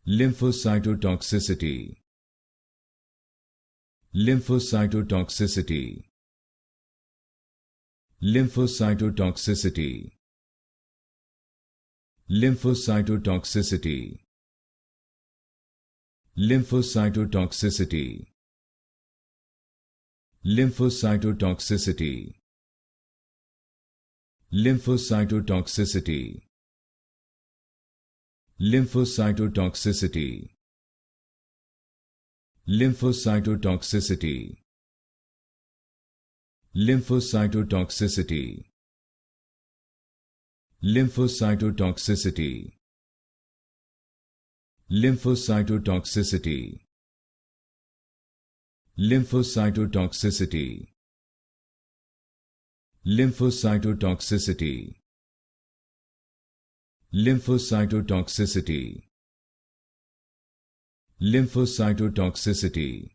Lymphocytotoxicity. Lymphocytotoxicity. Lymphocytotoxicity. Lymphocytotoxicity. Lymphocytotoxicity. Lymphocytotoxicity. Lymphocytotoxicity. Lymphocytotoxicity. Lymphocytotoxicity. Lymphocytotoxicity. Lymphocytotoxicity. Lymphocytotoxicity. Lymphocytotoxicity. Lymphocytotoxicity. Lymphocytotoxicity. Lymphocytotoxicity.